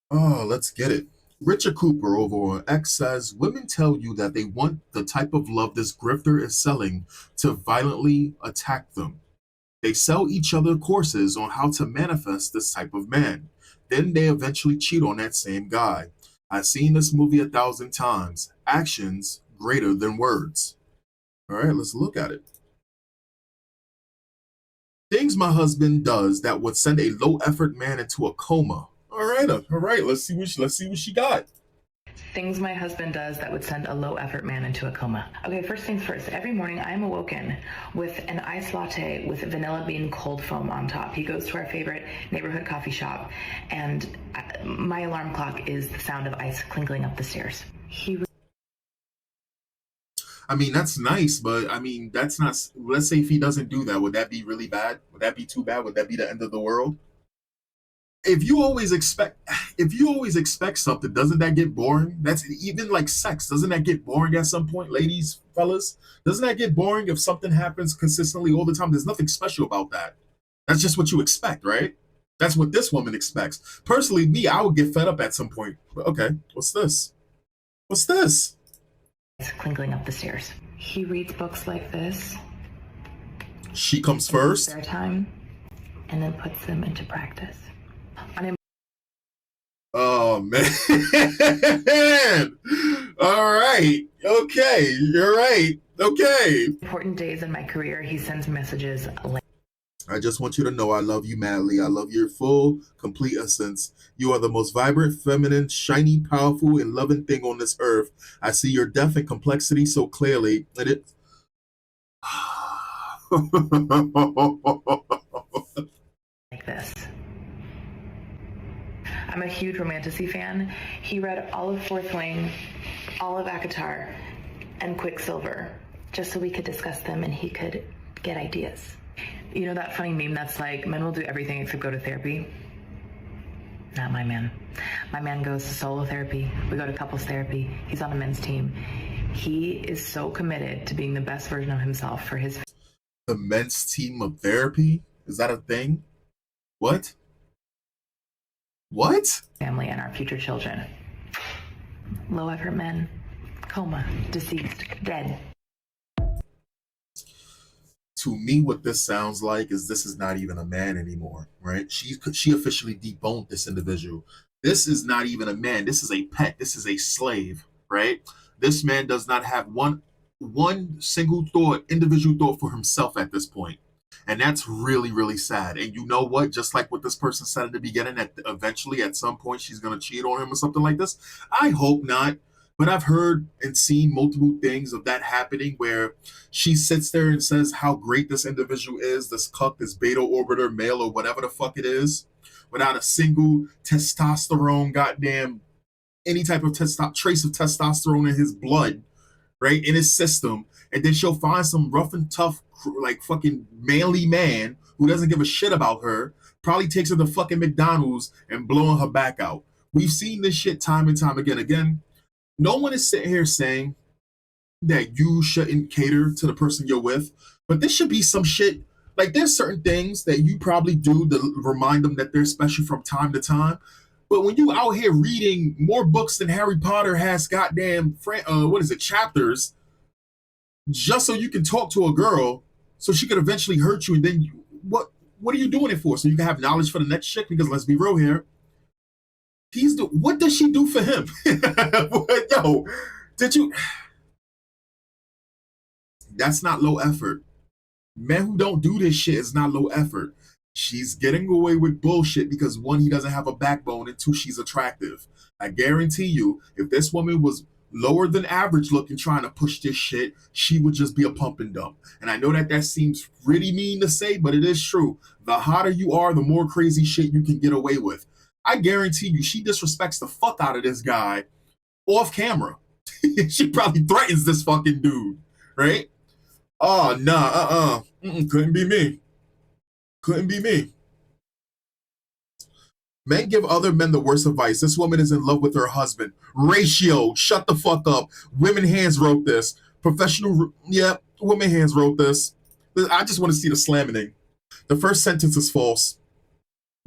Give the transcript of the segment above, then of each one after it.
Oh, let's get it. Richard Cooper over on X says women tell you that they want the type of love this grifter is selling to violently attack them. They sell each other courses on how to manifest this type of man. Then they eventually cheat on that same guy. I've seen this movie 1,000 times. Actions greater than words. All right, let's look at it. Things my husband does that would send a low effort man into a coma. All right. Let's see what she got. Things my husband does that would send a low effort man into a coma. Okay, first things first. Every morning I am awoken with an iced latte with vanilla bean cold foam on top. He goes to our favorite neighborhood coffee shop, and my alarm clock is the sound of ice clinking up the stairs. I mean, that's nice, but I mean, that's not. Let's say if he doesn't do that, would that be really bad? Would that be too bad? Would that be the end of the world? If you always expect, if you always expect something, doesn't that get boring? That's even like sex. Doesn't that get boring at some point, ladies, fellas? Doesn't that get boring if something happens consistently all the time? There's nothing special about that. That's just what you expect, right? That's what this woman expects. Personally, me, I would get fed up at some point. Okay, what's this? What's this? Clinking up the stairs. He reads books like this. She comes first. Spare time, and then puts them into practice. Oh man! All right. Okay, you're right. Okay. Important days in my career, he sends messages. I just want you to know I love you madly. I love your full, complete essence. You are the most vibrant, feminine, shiny, powerful, and loving thing on this earth. I see your depth and complexity so clearly. And it. Like this. I'm a huge Romantasy fan. He read all of Fourth Wing, all of ACOTAR, and Quicksilver, just so we could discuss them and he could get ideas. You know that funny meme that's like, men will do everything except go to therapy? Not my man. My man goes to solo therapy. We go to couples therapy. He's on a men's team. He is so committed to being the best version of himself for his... The men's team of therapy? Is that a thing? What? What? Family and our future children. Low effort men. Coma. Deceased. Dead. To me, what this sounds like is this is not even a man anymore, right? She officially deboned this individual. This is not even a man. This is a pet. This is a slave, right? This man does not have one single thought, individual thought for himself at this point. And that's really, really sad. And you know what? Just like what this person said at the beginning, that eventually at some point she's going to cheat on him or something like this. I hope not. But I've heard and seen multiple things of that happening where she sits there and says how great this individual is, this cuck, this beta orbiter male or whatever the fuck it is, without a single testosterone, goddamn, any type of trace of testosterone in his blood, right, in his system. And then she'll find some rough and tough, like fucking manly man who doesn't give a shit about her, probably takes her to fucking McDonald's and blowing her back out. We've seen this shit time and time again. Again, no one is sitting here saying that you shouldn't cater to the person you're with, but this should be some shit. Like, there's certain things that you probably do to remind them that they're special from time to time. But when you out here reading more books than Harry Potter has goddamn chapters, just so you can talk to a girl, so she could eventually hurt you, and then what are you doing it for? So you can have knowledge for the next chick? Because let's be real here, what does she do for him? Yo, did you? That's not low effort. Men who don't do this shit is not low effort. She's getting away with bullshit because one, he doesn't have a backbone, and two, she's attractive. I guarantee you, if this woman was lower than average looking trying to push this shit, she would just be a pump and dump. And I know that that seems pretty mean to say, but it is true. The hotter you are, the more crazy shit you can get away with. I guarantee you, she disrespects the fuck out of this guy off camera. She probably threatens this fucking dude, right? Oh, nah, couldn't be me. Couldn't be me. Men give other men the worst advice. This woman is in love with her husband. Ratio, shut the fuck up. Women hands wrote this. Professional, yeah, women hands wrote this. I just want to see the slamming. The first sentence is false.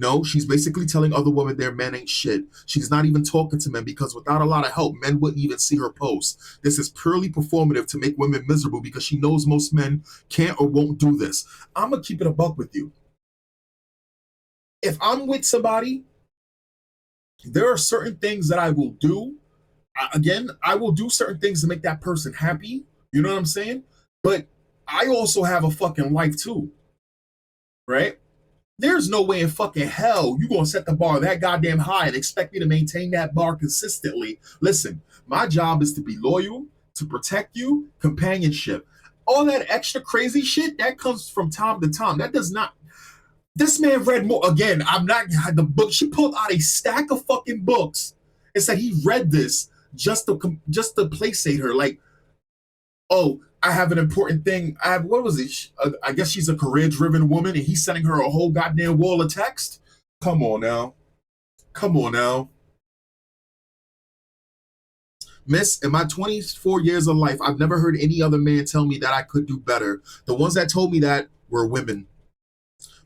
No, she's basically telling other women their men ain't shit. She's not even talking to men because without a lot of help, men wouldn't even see her post. This is purely performative to make women miserable because she knows most men can't or won't do this. I'm gonna keep it a buck with you. If I'm with somebody, there are certain things that I will do. Again, I will do certain things to make that person happy. You know what I'm saying? But I also have a fucking life too, right? There's no way in fucking hell you gonna set the bar that goddamn high and expect me to maintain that bar consistently. Listen, my job is to be loyal, to protect you, companionship. All that extra crazy shit that comes from time to time. That does not. This man read more. Again, I'm not the book. She pulled out a stack of fucking books and said he read this just to placate her. Like, oh, I have an important thing. I have, what was it? I guess she's a career driven woman and he's sending her a whole goddamn wall of text. Come on now. Come on now. Miss, in my 24 years of life, I've never heard any other man tell me that I could do better. The ones that told me that were women.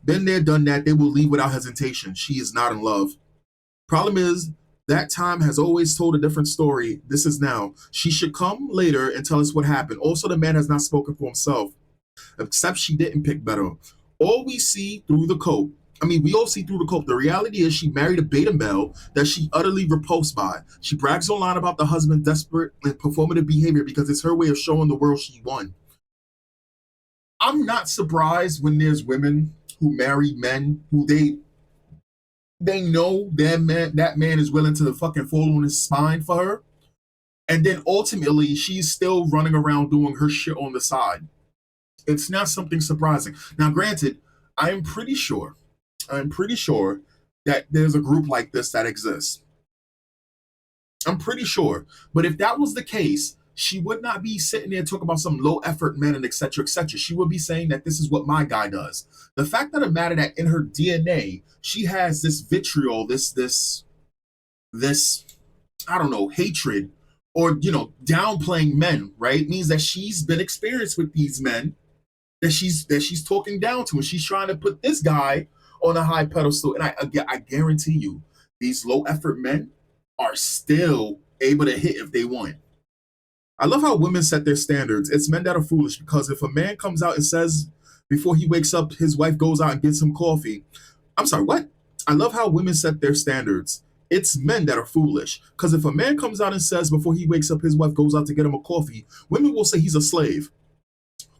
Been there, done that. They will leave without hesitation. She is not in love. Problem is, that time has always told a different story. This is now. She should come later and tell us what happened. Also, the man has not spoken for himself, except she didn't pick better. All we see through the coat. I mean, we all see through the coat. The reality is she married a beta male that she utterly repulsed by. She brags online about the husband's desperate and performative behavior because it's her way of showing the world she won. I'm not surprised when there's women who marry men who they know that man is willing to fucking fall on his spine for her, and then ultimately she's still running around doing her shit on the side. It's not something surprising. Now, granted, I'm pretty sure, I'm pretty sure that there's a group like this that exists. I'm pretty sure. But if that was the case, she would not be sitting there talking about some low effort men and etc. etc. She would be saying that this is what my guy does. The fact of the matter that in her DNA she has this vitriol, this I don't know, hatred or downplaying men, right? Means that she's been experienced with these men that she's talking down to, and she's trying to put this guy on a high pedestal. And I guarantee you, these low effort men are still able to hit if they want. I love how women set their standards. It's men that are foolish because if a man comes out and says before he wakes up, his wife goes out and gets him coffee. I'm sorry, what? I love how women set their standards. It's men that are foolish because if a man comes out and says before he wakes up, his wife goes out to get him a coffee, women will say he's a slave.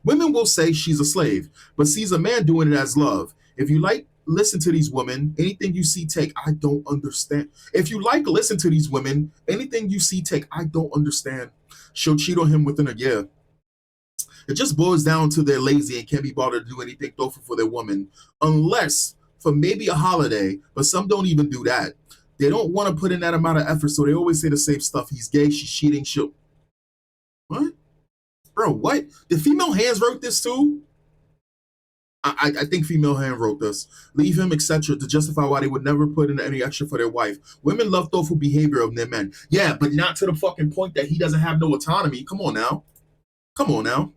Women will say she's a slave, but sees a man doing it as love. If you like, listen to these women. Anything you see, take. I don't understand. If you like, listen to these women. Anything you see, take. I don't understand. She'll cheat on him within a year. It just boils down to they're lazy and can't be bothered to do anything thoughtful for their woman, unless for maybe a holiday. But some don't even do that. They don't want to put in that amount of effort, so they always say the same stuff. He's gay. She's cheating. She'll what? Bro, what? The female hands wrote this too? I think female hand wrote this. Leave him, etc., to justify why they would never put in any extra for their wife. Women love thoughtful behavior of their men. Yeah, but not to the fucking point that he doesn't have no autonomy. Come on now. Come on now.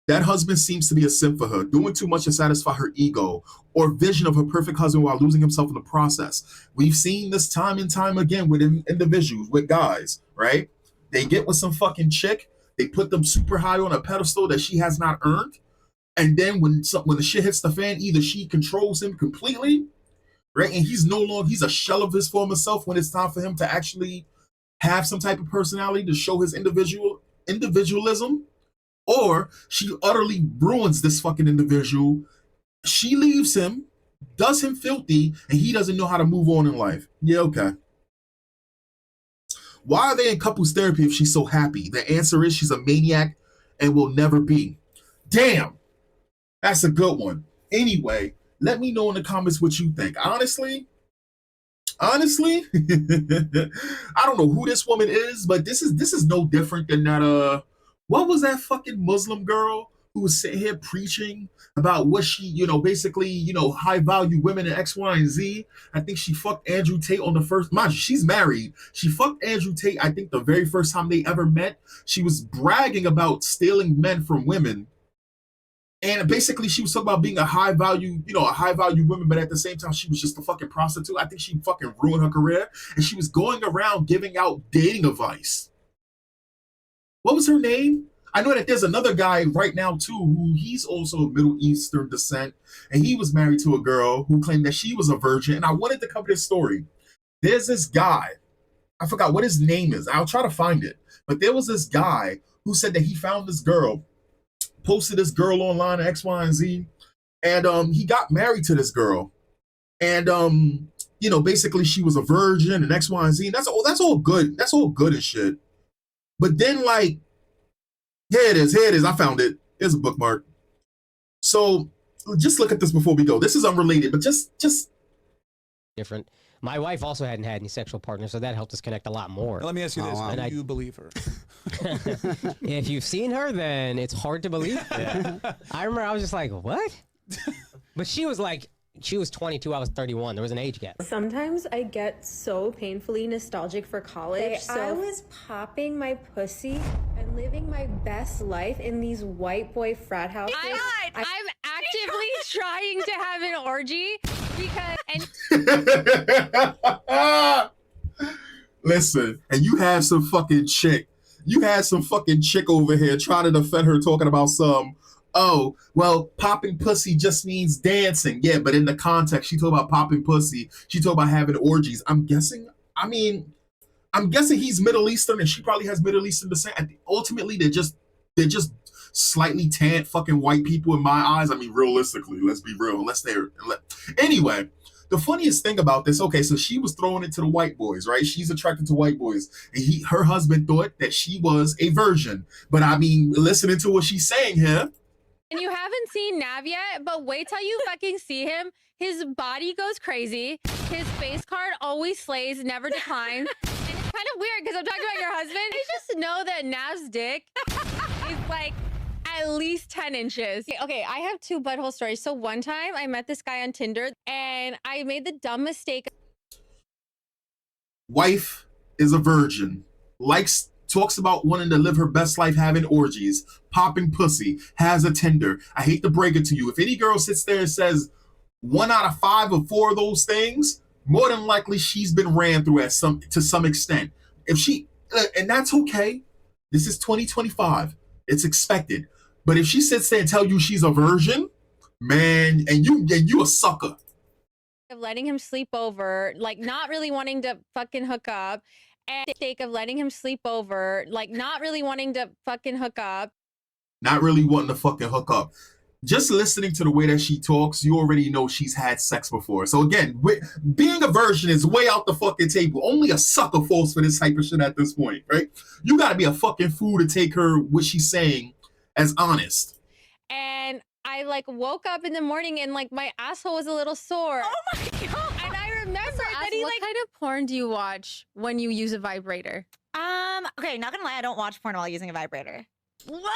That husband seems to be a sim for her, doing too much to satisfy her ego or vision of her perfect husband while losing himself in the process. We've seen this time and time again with individuals, with guys, right? They get with some fucking chick, they put them super high on a pedestal that she has not earned, and then when the shit hits the fan, either she controls him completely, right, and he's a shell of his former self when it's time for him to actually have some type of personality to show his individualism, or she utterly ruins this fucking individual. She leaves him, does him filthy, and he doesn't know how to move on in life. Yeah, okay. Why are they in couples therapy if she's so happy? The answer is she's a maniac and will never be. Damn, that's a good one. Anyway, let me know in the comments what you think. Honestly, I don't know who this woman is, but this is no different than that. What was that fucking Muslim girl who was sitting here preaching about what she, basically, high value women in X, Y, and Z? I think she fucked Andrew Tate on the first. Mind you, she's married. She fucked Andrew Tate. I think the very first time they ever met, she was bragging about stealing men from women. And basically, she was talking about being a high value, a high value woman, but at the same time, she was just a fucking prostitute. I think she fucking ruined her career, and she was going around giving out dating advice. What was her name? I know that there's another guy right now too who he's also of Middle Eastern descent, and he was married to a girl who claimed that she was a virgin. And I wanted to cover this story. There's this guy, I forgot what his name is. I'll try to find it. But there was this guy who said that he found this girl, posted this girl online, X, Y, and Z, and he got married to this girl. And basically she was a virgin and X, Y, and Z. And that's all good. That's all good and shit. But then like, here it is. Here it is. I found it. Here's a bookmark. So just look at this before we go. This is unrelated, but just different. My wife also hadn't had any sexual partners, so that helped us connect a lot more. Now, let me ask you this: And do you believe her? If you've seen her, then it's hard to believe. Yeah. I remember I was just like, what? But she was 22, I was 31. There was an age gap. Sometimes I get so painfully nostalgic for college. So I was popping my pussy and living my best life in these white boy frat houses. I'm actively trying to have an orgy because listen, and you had some fucking chick. You had some fucking chick over here trying to defend her, talking about some. Oh, well, popping pussy just means dancing. Yeah, but in the context, she talked about popping pussy. She talked about having orgies. I'm guessing he's Middle Eastern and she probably has Middle Eastern descent. And ultimately, they're just slightly tanned fucking white people in my eyes. I mean, realistically, let's be real. Anyway, the funniest thing about this, okay, so she was throwing it to the white boys, right? She's attracted to white boys. And her husband thought that she was a virgin. But I mean, listening to what she's saying here, and you haven't seen Nav yet, but wait till you fucking see him. His body goes crazy. His face card always slays, never declines. And it's kind of weird because I'm talking about your husband. I just know that Nav's dick is like at least 10 inches. Okay, I have two butthole stories. So one time I met this guy on Tinder and I made the dumb mistake. Wife is a virgin, talks about wanting to live her best life having orgies, popping pussy, has a Tinder. I hate to break it to you. If any girl sits there and says 1 out of 5 or 4 of those things, more than likely she's been ran through to some extent. And that's okay. This is 2025. It's expected. But if she sits there and tell you she's a virgin, man, and you a sucker. Of letting him sleep over, like not really wanting to fucking hook up. And the sake of letting him sleep over, like not really wanting to fucking hook up. Not really wanting to fucking hook up. Just listening to the way that she talks, you already know she's had sex before. So again, being a virgin is way out the fucking table. Only a sucker falls for this type of shit at this point, right? You gotta be a fucking fool to take her, what she's saying, as honest. And I woke up in the morning and my asshole was a little sore. Oh my God. And I remember that what kind of porn do you watch when you use a vibrator? Okay, not gonna lie, I don't watch porn while using a vibrator. What?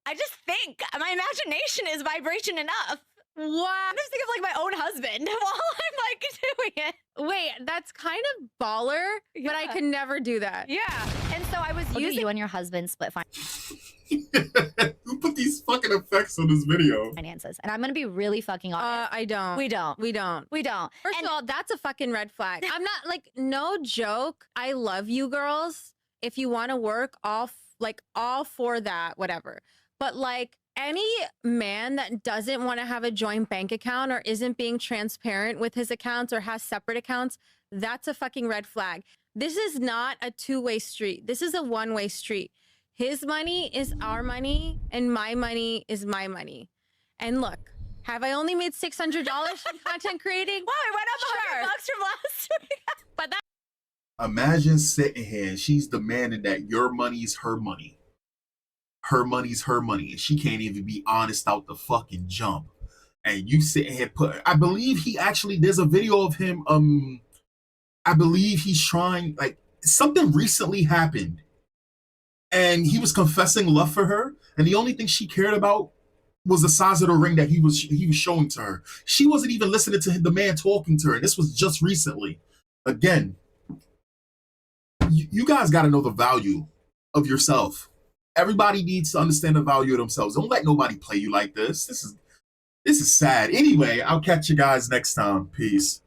I just think my imagination is vibration enough. What? I just think of my own husband while I'm doing it. Wait, that's kind of baller, but I could never do that. Yeah. And so I was using you and your husband split Who put these fucking effects on this video? finances, and I'm gonna be really fucking honest. I don't. We don't. We don't. We don't. First of all, that's a fucking red flag. I'm not no joke. I love you girls. If you want to work, all for that, whatever. But any man that doesn't want to have a joint bank account or isn't being transparent with his accounts or has separate accounts, that's a fucking red flag. This is not a two-way street. This is a one-way street. His money is our money and my money is my money. And look, have I only made $600 from content creating? Wow, I went up $100 from last week. But that Imagine sitting here and she's demanding that your money's her money. Her money's her money. And she can't even be honest out the fucking jump. And you sitting here I believe there's a video of him, I believe he's trying, something recently happened. And he was confessing love for her. And the only thing she cared about was the size of the ring that he was showing to her. She wasn't even listening to the man talking to her. And this was just recently. Again, you guys got to know the value of yourself. Everybody needs to understand the value of themselves. Don't let nobody play you like this. This is sad. Anyway, I'll catch you guys next time. Peace.